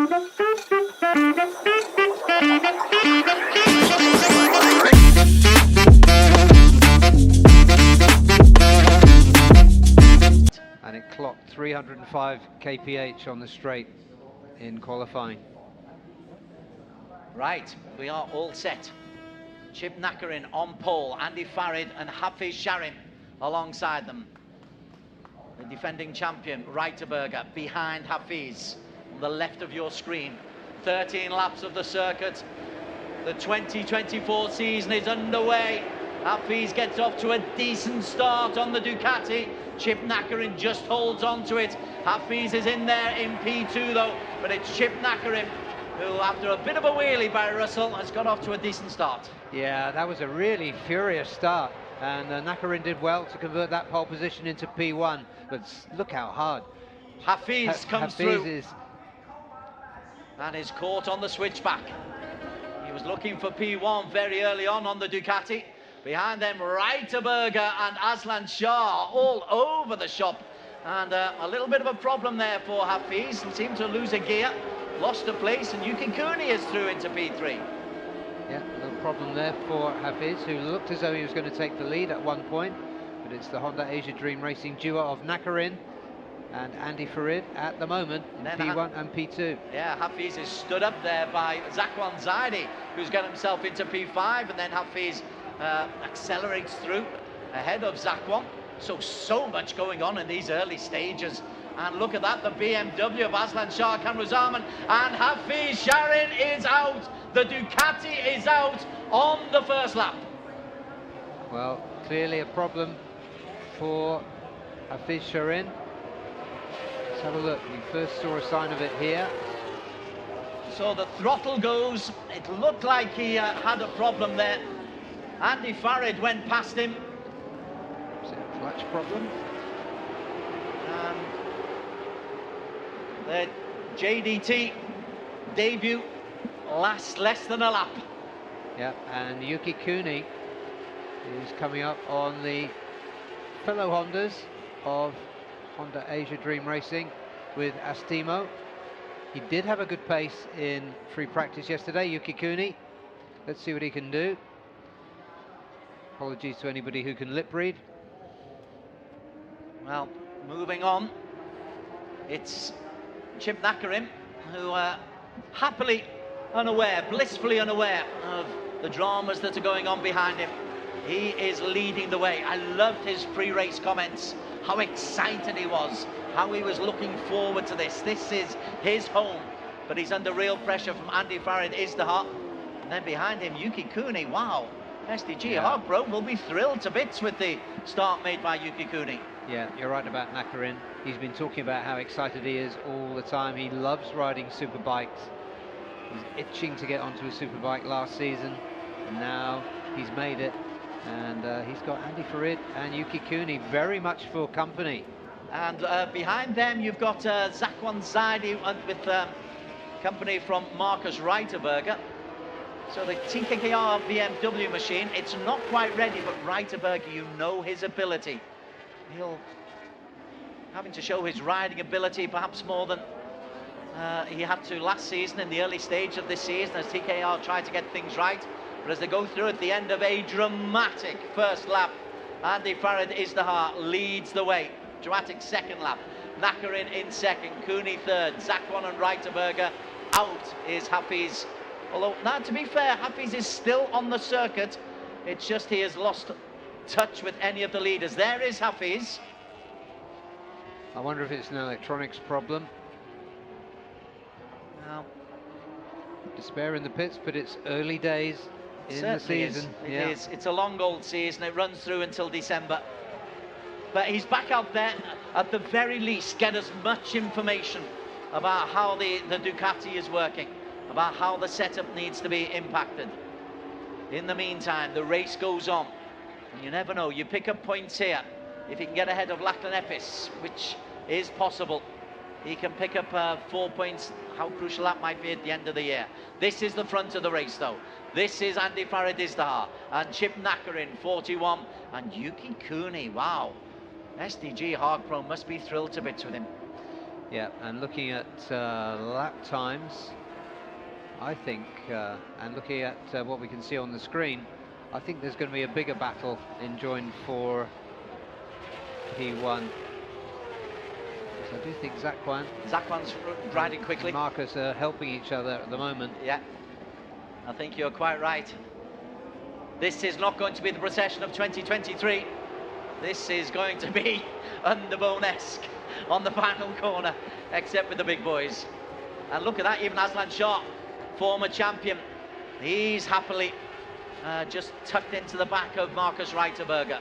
And it clocked 305 kph on the straight in qualifying. Right, we are all set. Chip Nakarin on pole, Andy Farid and HAFIZH SYAHRIN alongside them. The defending champion, Reiterberger, behind HAFIZH on the left of your screen. 13 laps of the circuit. The 2024 season is underway. HAFIZH gets off to a decent start on the Ducati. Chip Nakarin just holds on to it. HAFIZH is in there in P2 though, but it's Chip Nakarin who, after a bit of a wheelie by Russell, has got off to a decent start. Yeah, that was a really furious start, and Nakarin did well to convert that pole position into P1, but look how hard HAFIZH comes HAFIZH through is. and is caught on the switchback. He was looking for P1 very early on the Ducati. Behind them, Reiterberger and Aslan Shah all over the shop, and a little bit of a problem there for HAFIZH. He seemed to lose a gear, lost a place, and Yuki Kuni is through into P3. Yeah, a little problem there for HAFIZH, who looked as though he was going to take the lead at one point, but it's the Honda Asia Dream Racing duo of Nakarin and Andy Farid at the moment in P1 and P2. Yeah, HAFIZH is stood up there by Zakwan Zaidi, who's got himself into P5, and then HAFIZH accelerates through ahead of Zakwan. So much going on in these early stages. And look at that, the BMW of Aslan Shah Kamruzaman, and HAFIZH SYAHRIN is out. The Ducati is out on the first lap. Well, clearly a problem for HAFIZH SYAHRIN. Let's have a look. We first saw a sign of it here. So the throttle goes. It looked like he had a problem there. Andy Farid went past him. Is it a clutch problem? The JDT debut lasts less than a lap. Yeah, and Yuki Kuni is coming up on the fellow Hondas of Honda Asia Dream Racing with Astemo. He did have a good pace in free practice yesterday, Yuki Kuni. Let's see what he can do. Apologies to anybody who can lip read. Well, moving on, it's Chip Nakarin, who happily unaware, blissfully unaware of the dramas that are going on behind him. He is leading the way. I loved his pre-race comments, how excited he was, how he was looking forward to this. This is his home, but he's under real pressure from Andy Farid Izdihar. And then behind him, Yuki Kuni. Wow, SDG Hargrove will be thrilled to bits with the start made by Yuki Kuni. Yeah, you're right about Nakarin. He's been talking about how excited he is all the time. He loves riding superbikes. He's itching to get onto a superbike last season, and now he's made it. And he's got Andy Farid and Yuki Kuni very much for company. And behind them, you've got Zakwan Zaidi with company from Marcus Reiterberger. So the TKKR BMW machine, it's not quite ready, but Reiterberger, you know his ability. He'll having to show his riding ability perhaps more than he had to last season in the early stage of this season as TKR tried to get things right. But as they go through at the end of a dramatic first lap, Andy Farid Izdihar leads the way. Dramatic second lap. Nakarin in second, Kuni third, Zakwan and Reiterberger. Out is HAFIZH. Although, now to be fair, HAFIZH is still on the circuit. It's just he has lost touch with any of the leaders. There is HAFIZH. I wonder if it's an electronics problem. Now, despair in the pits, but it's early days in the season. It is. It's a long old season. It runs through until December. But he's back out there. At the very least, get as much information about how the Ducati is working, about how the setup needs to be impacted. In the meantime, the race goes on. And you never know. You pick up points here. If he can get ahead of Lachlan Epis, which is possible, he can pick up 4 points. How crucial that might be at the end of the year. This is the front of the race, though. This is Andy Farid Izdihar and Chip Nakarin, 41, and Yuki Kuni. Wow. SDG Harkpro must be thrilled to bits with him. Yeah, and looking at lap times, I think, and looking at what we can see on the screen, I think there's going to be a bigger battle enjoined for P1. So I do think Zakwan's riding quickly. and Marcus are helping each other at the moment. Yeah, I think you're quite right. This is not going to be the procession of 2023. This is going to be Underbone-esque on the final corner, except with the big boys. And look at that, even Aslan Shah, former champion, he's happily just tucked into the back of Marcus Reiterberger.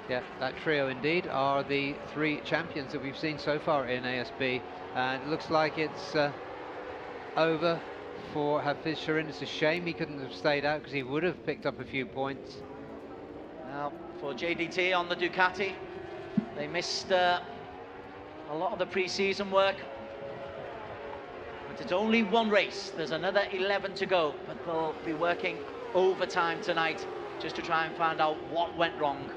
Yeah, that trio indeed are the 3 champions that we've seen so far in ASB, and it looks like it's over for HAFIZH SYAHRIN. It's a shame he couldn't have stayed out, because he would have picked up a few points. Now for JDT on the Ducati, they missed a lot of the pre-season work, but it's only 1 race. There's another 11 to go, but they'll be working overtime tonight just to try and find out what went wrong.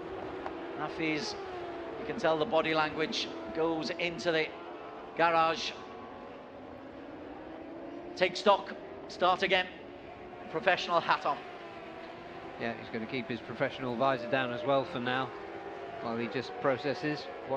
HAFIZH, you can tell the body language goes into the garage. Take stock, start again, professional hat on. Yeah, he's going to keep his professional visor down as well for now, while he just processes what